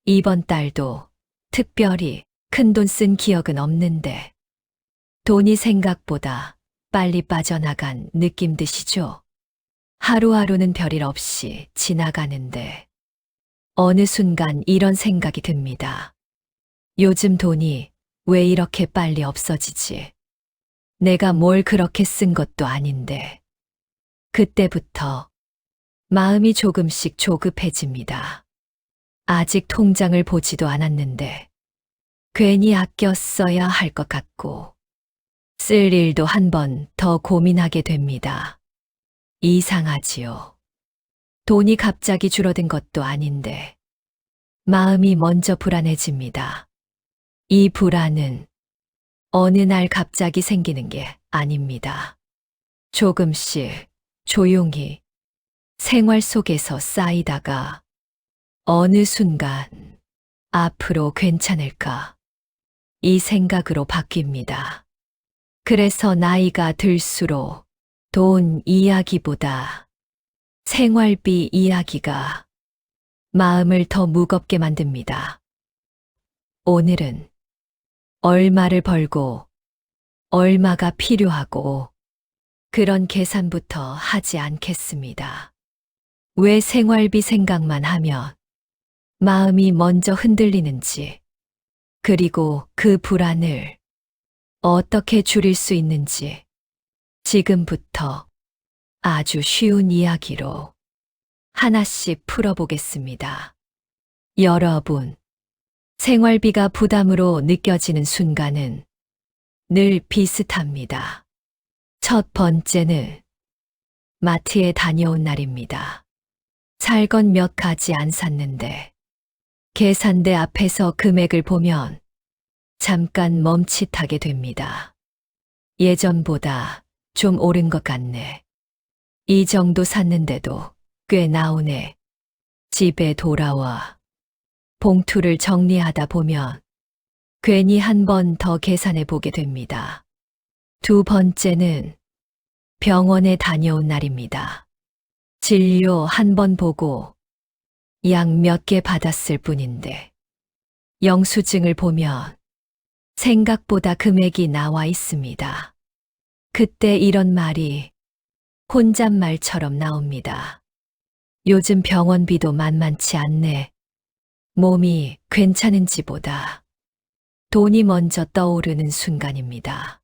이번 달도 특별히 큰돈 쓴 기억은 없는데 돈이 생각보다 빨리 빠져나간 느낌 드시죠? 하루하루는 별일 없이 지나가는데 어느 순간 이런 생각이 듭니다. 요즘 돈이 왜 이렇게 빨리 없어지지? 내가 뭘 그렇게 쓴 것도 아닌데. 그때부터 마음이 조금씩 조급해집니다. 아직 통장을 보지도 않았는데 괜히 아껴 써야 할 것 같고 쓸 일도 한 번 더 고민하게 됩니다. 이상하지요. 돈이 갑자기 줄어든 것도 아닌데 마음이 먼저 불안해집니다. 이 불안은 어느 날 갑자기 생기는 게 아닙니다. 조금씩 조용히 생활 속에서 쌓이다가 어느 순간 앞으로 괜찮을까? 이 생각으로 바뀝니다. 그래서 나이가 들수록 돈 이야기보다 생활비 이야기가 마음을 더 무겁게 만듭니다. 오늘은 얼마를 벌고 얼마가 필요하고 그런 계산부터 하지 않겠습니다. 왜 생활비 생각만 하면 마음이 먼저 흔들리는지, 그리고 그 불안을 어떻게 줄일 수 있는지 지금부터 아주 쉬운 이야기로 하나씩 풀어보겠습니다. 여러분, 생활비가 부담으로 느껴지는 순간은 늘 비슷합니다. 첫 번째는 마트에 다녀온 날입니다. 살 건 몇 가지 안 샀는데 계산대 앞에서 금액을 보면 잠깐 멈칫하게 됩니다. 예전보다 좀 오른 것 같네. 이 정도 샀는데도 꽤 나오네. 집에 돌아와 봉투를 정리하다 보면 괜히 한 번 더 계산해 보게 됩니다. 두 번째는 병원에 다녀온 날입니다. 진료 한 번 보고 약 몇 개 받았을 뿐인데 영수증을 보면 생각보다 금액이 나와 있습니다. 그때 이런 말이 혼잣말처럼 나옵니다. 요즘 병원비도 만만치 않네. 몸이 괜찮은지보다 돈이 먼저 떠오르는 순간입니다.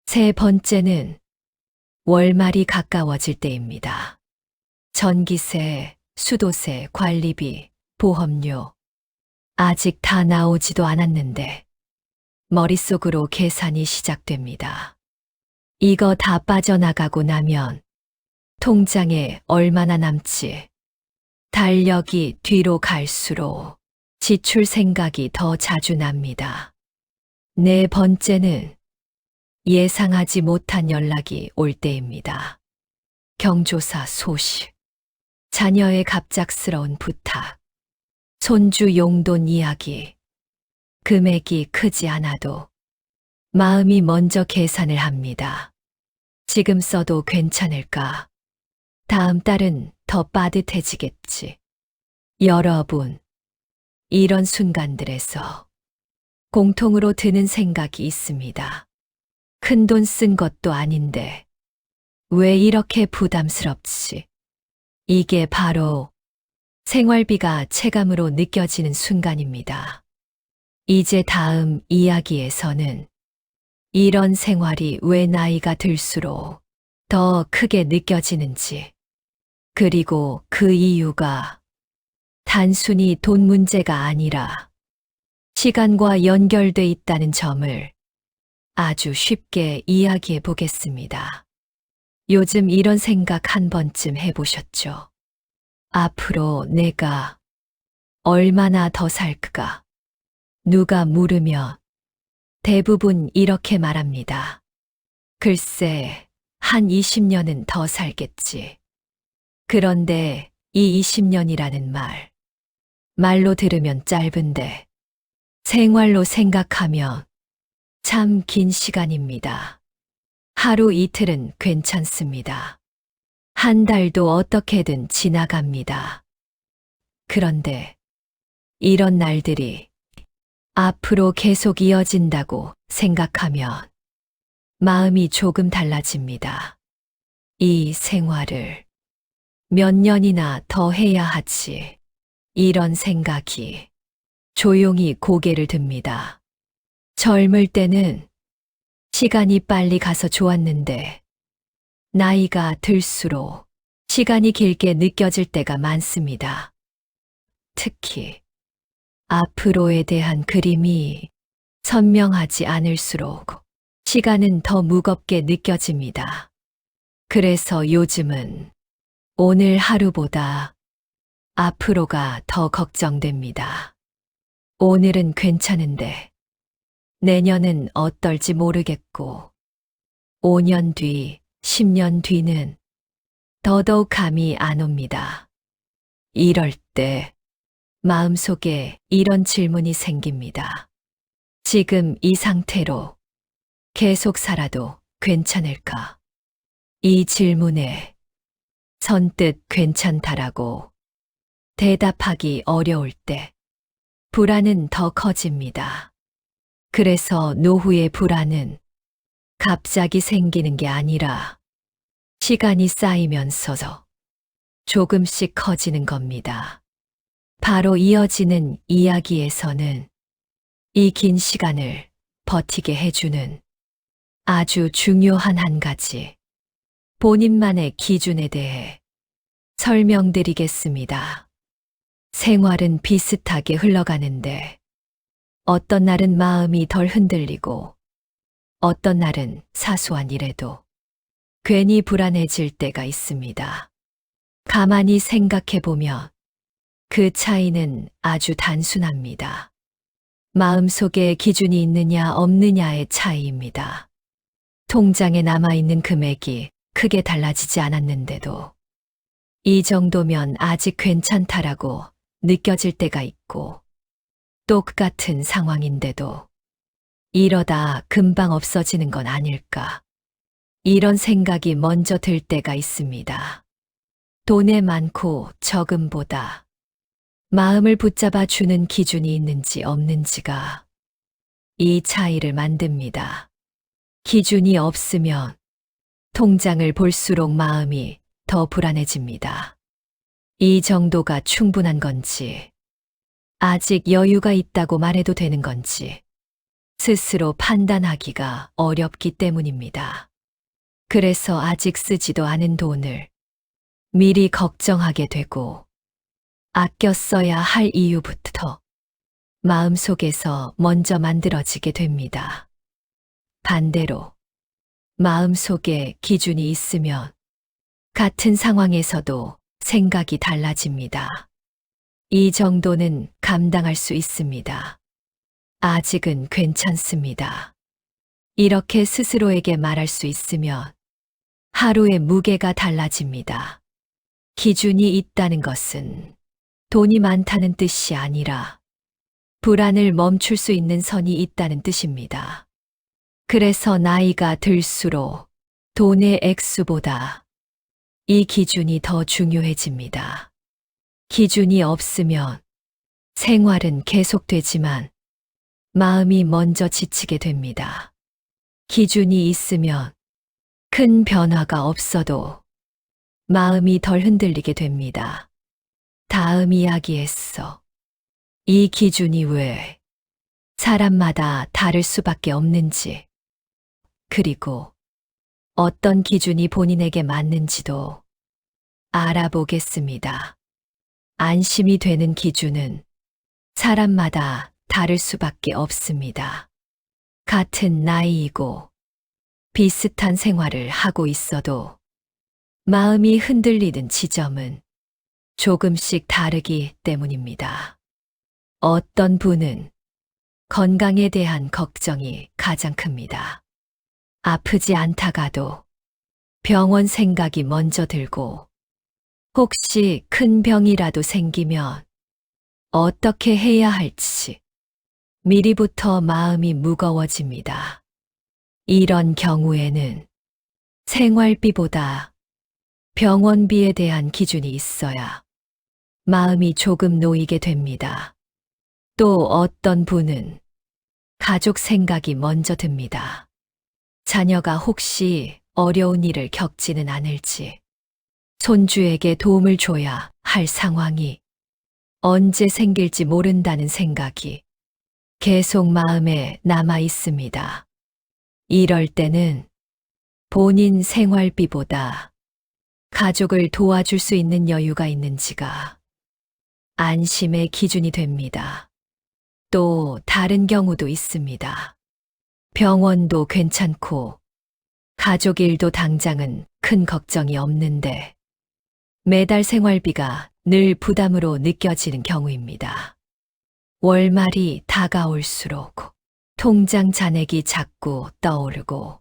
세 번째는 월말이 가까워질 때입니다. 전기세, 수도세, 관리비, 보험료 아직 다 나오지도 않았는데 머릿속으로 계산이 시작됩니다. 이거 다 빠져나가고 나면 통장에 얼마나 남지? 달력이 뒤로 갈수록 지출 생각이 더 자주 납니다. 네 번째는 예상하지 못한 연락이 올 때입니다. 경조사 소식, 자녀의 갑작스러운 부탁, 손주 용돈 이야기, 금액이 크지 않아도 마음이 먼저 계산을 합니다. 지금 써도 괜찮을까? 다음 달은 더 빠듯해지겠지. 여러분, 이런 순간들에서 공통으로 드는 생각이 있습니다. 큰돈 쓴 것도 아닌데 왜 이렇게 부담스럽지? 이게 바로 생활비가 체감으로 느껴지는 순간입니다. 이제 다음 이야기에서는 이런 생활이 왜 나이가 들수록 더 크게 느껴지는지, 그리고 그 이유가 단순히 돈 문제가 아니라 시간과 연결돼 있다는 점을 아주 쉽게 이야기해 보겠습니다. 요즘 이런 생각 한 번쯤 해보셨죠? 앞으로 내가 얼마나 더 살까? 누가 물으면 대부분 이렇게 말합니다. 글쎄, 한 20년은 더 살겠지. 그런데 이 20년이라는 말로 들으면 짧은데 생활로 생각하면 참 긴 시간입니다. 하루 이틀은 괜찮습니다. 한 달도 어떻게든 지나갑니다. 그런데 이런 날들이 앞으로 계속 이어진다고 생각하면 마음이 조금 달라집니다. 이 생활을 몇 년이나 더 해야 하지. 이런 생각이 조용히 고개를 듭니다. 젊을 때는 시간이 빨리 가서 좋았는데 나이가 들수록 시간이 길게 느껴질 때가 많습니다. 특히 앞으로에 대한 그림이 선명하지 않을수록 시간은 더 무겁게 느껴집니다. 그래서 요즘은 오늘 하루보다 앞으로가 더 걱정됩니다. 오늘은 괜찮은데 내년은 어떨지 모르겠고 5년 뒤, 10년 뒤는 더더욱 감이 안 옵니다. 이럴 때 마음속에 이런 질문이 생깁니다. 지금 이 상태로 계속 살아도 괜찮을까? 이 질문에 선뜻 괜찮다라고 대답하기 어려울 때 불안은 더 커집니다. 그래서 노후의 불안은 갑자기 생기는 게 아니라 시간이 쌓이면서 조금씩 커지는 겁니다. 바로 이어지는 이야기에서는 이 긴 시간을 버티게 해주는 아주 중요한 한 가지, 본인만의 기준에 대해 설명드리겠습니다. 생활은 비슷하게 흘러가는데 어떤 날은 마음이 덜 흔들리고 어떤 날은 사소한 일에도 괜히 불안해질 때가 있습니다. 가만히 생각해 보면 그 차이는 아주 단순합니다. 마음속에 기준이 있느냐 없느냐의 차이입니다. 통장에 남아있는 금액이 크게 달라지지 않았는데도 이 정도면 아직 괜찮다라고 느껴질 때가 있고 똑같은 상황인데도 이러다 금방 없어지는 건 아닐까. 이런 생각이 먼저 들 때가 있습니다. 돈의 많고 적음보다 마음을 붙잡아 주는 기준이 있는지 없는지가 이 차이를 만듭니다. 기준이 없으면 통장을 볼수록 마음이 더 불안해집니다. 이 정도가 충분한 건지, 아직 여유가 있다고 말해도 되는 건지 스스로 판단하기가 어렵기 때문입니다. 그래서 아직 쓰지도 않은 돈을 미리 걱정하게 되고 아껴 써야 할 이유부터 마음속에서 먼저 만들어지게 됩니다. 반대로 마음속에 기준이 있으면 같은 상황에서도 생각이 달라집니다. 이 정도는 감당할 수 있습니다. 아직은 괜찮습니다. 이렇게 스스로에게 말할 수 있으면 하루의 무게가 달라집니다. 기준이 있다는 것은 돈이 많다는 뜻이 아니라 불안을 멈출 수 있는 선이 있다는 뜻입니다. 그래서 나이가 들수록 돈의 액수보다 이 기준이 더 중요해집니다. 기준이 없으면 생활은 계속되지만 마음이 먼저 지치게 됩니다. 기준이 있으면 큰 변화가 없어도 마음이 덜 흔들리게 됩니다. 다음 이야기에서 이 기준이 왜 사람마다 다를 수밖에 없는지, 그리고 어떤 기준이 본인에게 맞는지도 알아보겠습니다. 안심이 되는 기준은 사람마다 다를 수밖에 없습니다. 같은 나이이고 비슷한 생활을 하고 있어도 마음이 흔들리는 지점은 조금씩 다르기 때문입니다. 어떤 분은 건강에 대한 걱정이 가장 큽니다. 아프지 않다가도 병원 생각이 먼저 들고 혹시 큰 병이라도 생기면 어떻게 해야 할지 미리부터 마음이 무거워집니다. 이런 경우에는 생활비보다 병원비에 대한 기준이 있어야 마음이 조금 놓이게 됩니다. 또 어떤 분은 가족 생각이 먼저 듭니다. 자녀가 혹시 어려운 일을 겪지는 않을지, 손주에게 도움을 줘야 할 상황이 언제 생길지 모른다는 생각이 계속 마음에 남아 있습니다. 이럴 때는 본인 생활비보다 가족을 도와줄 수 있는 여유가 있는지가 안심의 기준이 됩니다. 또 다른 경우도 있습니다. 병원도 괜찮고 가족 일도 당장은 큰 걱정이 없는데 매달 생활비가 늘 부담으로 느껴지는 경우입니다. 월말이 다가올수록 통장 잔액이 자꾸 떠오르고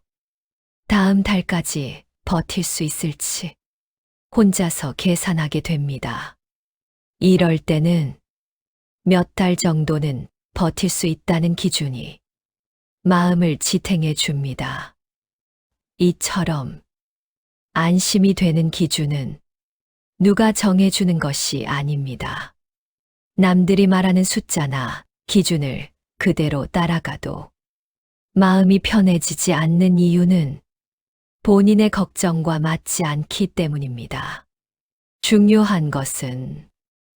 다음 달까지 버틸 수 있을지 혼자서 계산하게 됩니다. 이럴 때는 몇 달 정도는 버틸 수 있다는 기준이 마음을 지탱해 줍니다. 이처럼 안심이 되는 기준은 누가 정해주는 것이 아닙니다. 남들이 말하는 숫자나 기준을 그대로 따라가도 마음이 편해지지 않는 이유는 본인의 걱정과 맞지 않기 때문입니다. 중요한 것은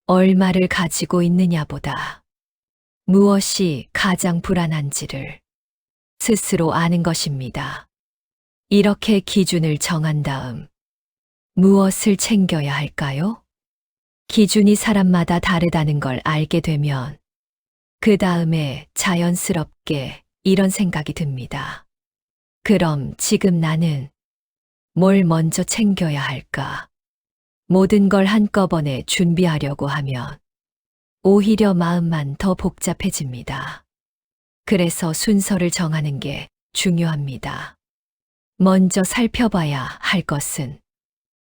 얼마를 가지고 있느냐보다 무엇이 가장 불안한지를 스스로 아는 것입니다. 이렇게 기준을 정한 다음 무엇을 챙겨야 할까요? 기준이 사람마다 다르다는 걸 알게 되면 그 다음에 자연스럽게 이런 생각이 듭니다. 그럼 지금 나는 뭘 먼저 챙겨야 할까? 모든 걸 한꺼번에 준비하려고 하면 오히려 마음만 더 복잡해집니다. 그래서 순서를 정하는 게 중요합니다. 먼저 살펴봐야 할 것은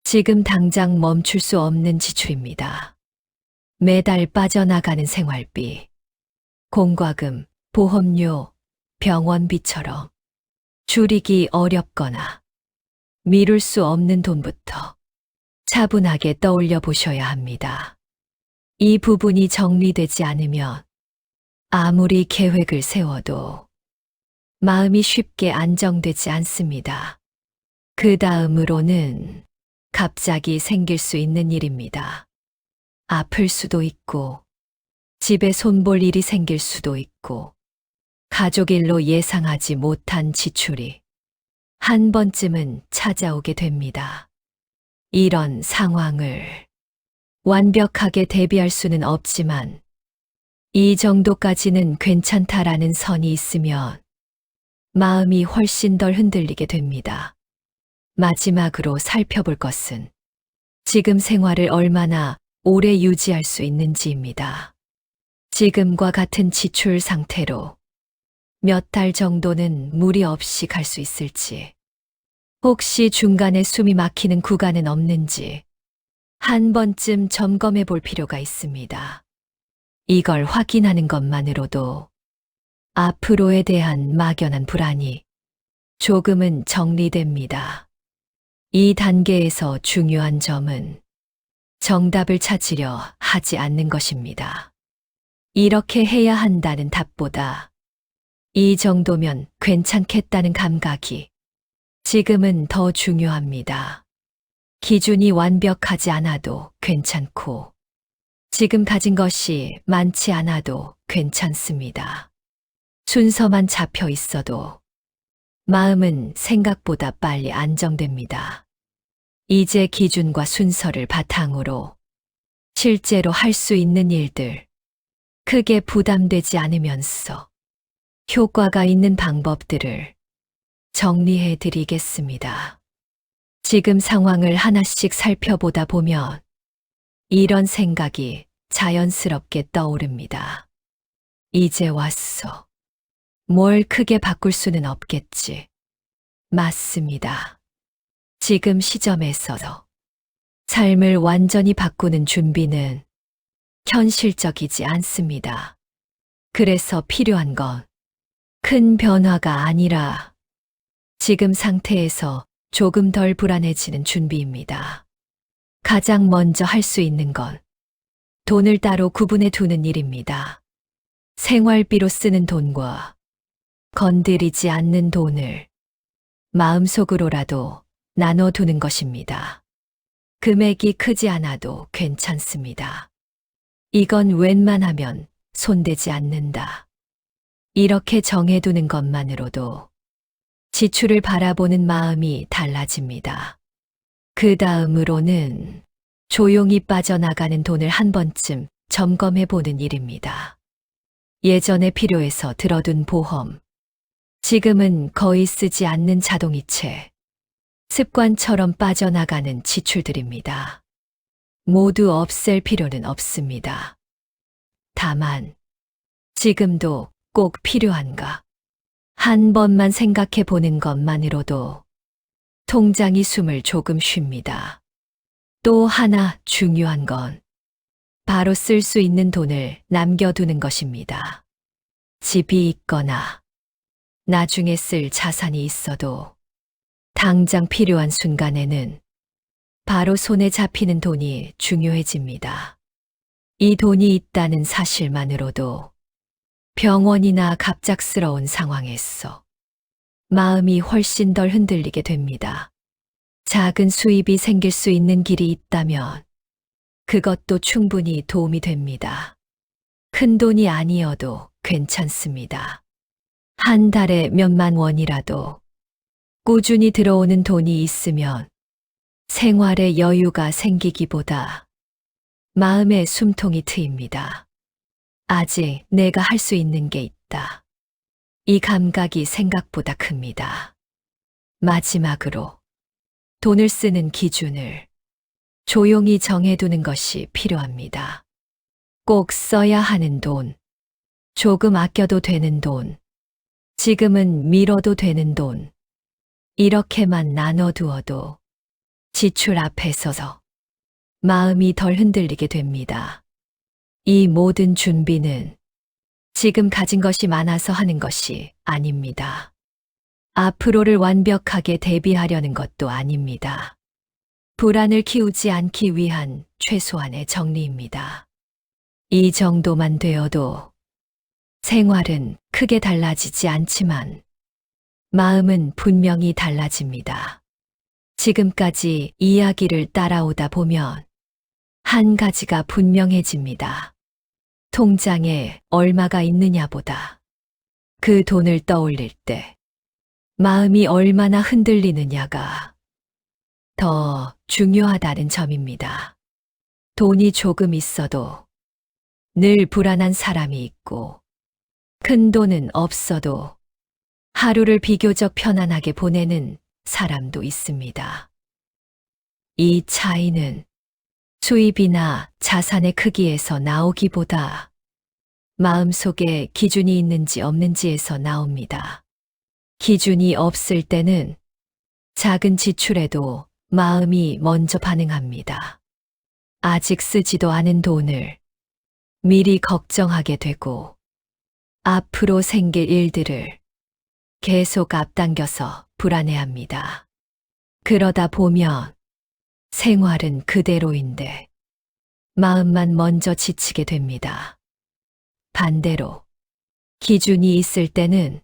지금 당장 멈출 수 없는 지출입니다. 매달 빠져나가는 생활비, 공과금, 보험료, 병원비처럼 줄이기 어렵거나 미룰 수 없는 돈부터 차분하게 떠올려 보셔야 합니다. 이 부분이 정리되지 않으면 아무리 계획을 세워도 마음이 쉽게 안정되지 않습니다. 그 다음으로는 갑자기 생길 수 있는 일입니다. 아플 수도 있고, 집에 손볼 일이 생길 수도 있고, 가족 일로 예상하지 못한 지출이 한 번쯤은 찾아오게 됩니다. 이런 상황을 완벽하게 대비할 수는 없지만 이 정도까지는 괜찮다라는 선이 있으면 마음이 훨씬 덜 흔들리게 됩니다. 마지막으로 살펴볼 것은 지금 생활을 얼마나 오래 유지할 수 있는지입니다. 지금과 같은 지출 상태로 몇 달 정도는 무리 없이 갈 수 있을지, 혹시 중간에 숨이 막히는 구간은 없는지 한 번쯤 점검해 볼 필요가 있습니다. 이걸 확인하는 것만으로도 앞으로에 대한 막연한 불안이 조금은 정리됩니다. 이 단계에서 중요한 점은 정답을 찾으려 하지 않는 것입니다. 이렇게 해야 한다는 답보다 이 정도면 괜찮겠다는 감각이 지금은 더 중요합니다. 기준이 완벽하지 않아도 괜찮고, 지금 가진 것이 많지 않아도 괜찮습니다. 순서만 잡혀 있어도 마음은 생각보다 빨리 안정됩니다. 이제 기준과 순서를 바탕으로 실제로 할 수 있는 일들, 크게 부담되지 않으면서 효과가 있는 방법들을 정리해 드리겠습니다. 지금 상황을 하나씩 살펴보다 보면 이런 생각이 자연스럽게 떠오릅니다. 이제 왔어. 뭘 크게 바꿀 수는 없겠지. 맞습니다. 지금 시점에서 삶을 완전히 바꾸는 준비는 현실적이지 않습니다. 그래서 필요한 건 큰 변화가 아니라 지금 상태에서 조금 덜 불안해지는 준비입니다. 가장 먼저 할 수 있는 건 돈을 따로 구분해 두는 일입니다. 생활비로 쓰는 돈과 건드리지 않는 돈을 마음속으로라도 나눠두는 것입니다. 금액이 크지 않아도 괜찮습니다. 이건 웬만하면 손대지 않는다. 이렇게 정해두는 것만으로도 지출을 바라보는 마음이 달라집니다. 그 다음으로는 조용히 빠져나가는 돈을 한 번쯤 점검해 보는 일입니다. 예전에 필요해서 들어둔 보험, 지금은 거의 쓰지 않는 자동이체, 습관처럼 빠져나가는 지출들입니다. 모두 없앨 필요는 없습니다. 다만, 지금도 꼭 필요한가? 한 번만 생각해 보는 것만으로도 통장이 숨을 조금 쉽니다. 또 하나 중요한 건 바로 쓸 수 있는 돈을 남겨두는 것입니다. 집이 있거나 나중에 쓸 자산이 있어도 당장 필요한 순간에는 바로 손에 잡히는 돈이 중요해집니다. 이 돈이 있다는 사실만으로도 병원이나 갑작스러운 상황에서 마음이 훨씬 덜 흔들리게 됩니다. 작은 수입이 생길 수 있는 길이 있다면 그것도 충분히 도움이 됩니다. 큰 돈이 아니어도 괜찮습니다. 한 달에 몇만 원이라도 꾸준히 들어오는 돈이 있으면 생활에 여유가 생기기보다 마음의 숨통이 트입니다. 아직 내가 할 수 있는 게 있다. 이 감각이 생각보다 큽니다. 마지막으로 돈을 쓰는 기준을 조용히 정해두는 것이 필요합니다. 꼭 써야 하는 돈, 조금 아껴도 되는 돈, 지금은 미뤄도 되는 돈, 이렇게만 나눠두어도 지출 앞에 서서 마음이 덜 흔들리게 됩니다. 이 모든 준비는 지금 가진 것이 많아서 하는 것이 아닙니다. 앞으로를 완벽하게 대비하려는 것도 아닙니다. 불안을 키우지 않기 위한 최소한의 정리입니다. 이 정도만 되어도 생활은 크게 달라지지 않지만 마음은 분명히 달라집니다. 지금까지 이야기를 따라오다 보면 한 가지가 분명해집니다. 통장에 얼마가 있느냐보다 그 돈을 떠올릴 때 마음이 얼마나 흔들리느냐가 더 중요하다는 점입니다. 돈이 조금 있어도 늘 불안한 사람이 있고 큰 돈은 없어도 하루를 비교적 편안하게 보내는 사람도 있습니다. 이 차이는 수입이나 자산의 크기에서 나오기보다 마음속에 기준이 있는지 없는지에서 나옵니다. 기준이 없을 때는 작은 지출에도 마음이 먼저 반응합니다. 아직 쓰지도 않은 돈을 미리 걱정하게 되고 앞으로 생길 일들을 계속 앞당겨서 불안해합니다. 그러다 보면 생활은 그대로인데 마음만 먼저 지치게 됩니다. 반대로 기준이 있을 때는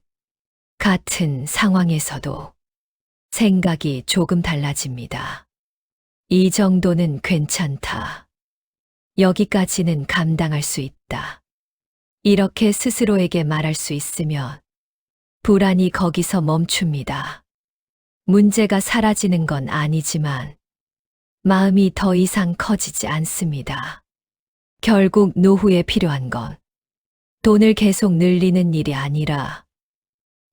같은 상황에서도 생각이 조금 달라집니다. 이 정도는 괜찮다. 여기까지는 감당할 수 있다. 이렇게 스스로에게 말할 수 있으면 불안이 거기서 멈춥니다. 문제가 사라지는 건 아니지만 마음이 더 이상 커지지 않습니다. 결국 노후에 필요한 건 돈을 계속 늘리는 일이 아니라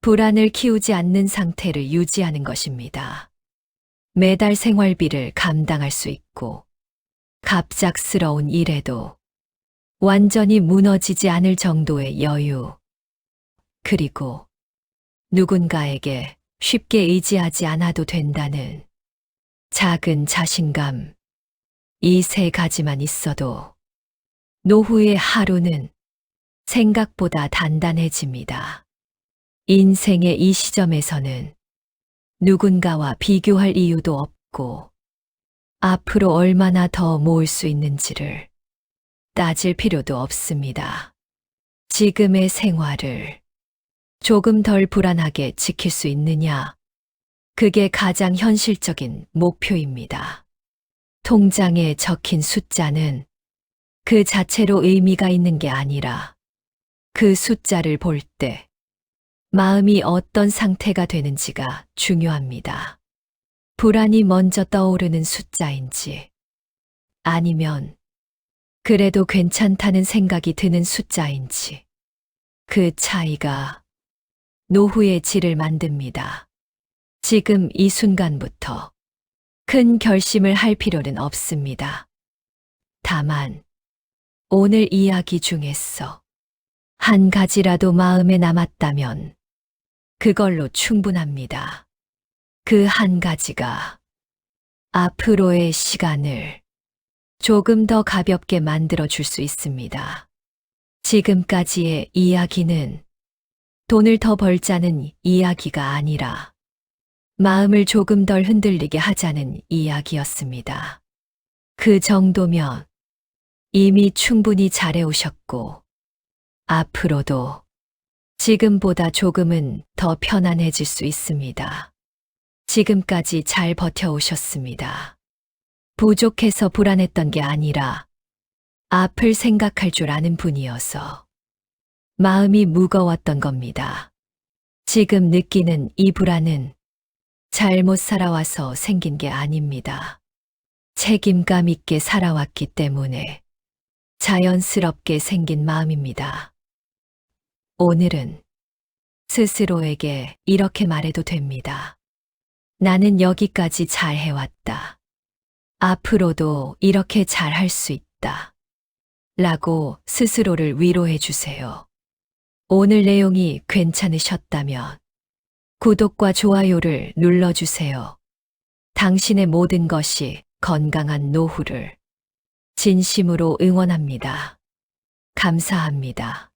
불안을 키우지 않는 상태를 유지하는 것입니다. 매달 생활비를 감당할 수 있고 갑작스러운 일에도 완전히 무너지지 않을 정도의 여유, 그리고 누군가에게 쉽게 의지하지 않아도 된다는 작은 자신감, 이 세 가지만 있어도 노후의 하루는 생각보다 단단해집니다. 인생의 이 시점에서는 누군가와 비교할 이유도 없고 앞으로 얼마나 더 모을 수 있는지를 따질 필요도 없습니다. 지금의 생활을 조금 덜 불안하게 지킬 수 있느냐? 그게 가장 현실적인 목표입니다. 통장에 적힌 숫자는 그 자체로 의미가 있는 게 아니라 그 숫자를 볼 때 마음이 어떤 상태가 되는지가 중요합니다. 불안이 먼저 떠오르는 숫자인지 아니면 그래도 괜찮다는 생각이 드는 숫자인지 그 차이가 노후의 질을 만듭니다. 지금 이 순간부터 큰 결심을 할 필요는 없습니다. 다만 오늘 이야기 중에서 한 가지라도 마음에 남았다면 그걸로 충분합니다. 그 한 가지가 앞으로의 시간을 조금 더 가볍게 만들어 줄 수 있습니다. 지금까지의 이야기는 돈을 더 벌자는 이야기가 아니라 마음을 조금 덜 흔들리게 하자는 이야기였습니다. 그 정도면 이미 충분히 잘해오셨고 앞으로도 지금보다 조금은 더 편안해질 수 있습니다. 지금까지 잘 버텨오셨습니다. 부족해서 불안했던 게 아니라 앞을 생각할 줄 아는 분이어서 마음이 무거웠던 겁니다. 지금 느끼는 이 불안은 잘못 살아와서 생긴 게 아닙니다. 책임감 있게 살아왔기 때문에 자연스럽게 생긴 마음입니다. 오늘은 스스로에게 이렇게 말해도 됩니다. 나는 여기까지 잘 해왔다. 앞으로도 이렇게 잘 할 수 있다. 라고 스스로를 위로해 주세요. 오늘 내용이 괜찮으셨다면 구독과 좋아요를 눌러주세요. 당신의 모든 것이 건강한 노후를 진심으로 응원합니다. 감사합니다.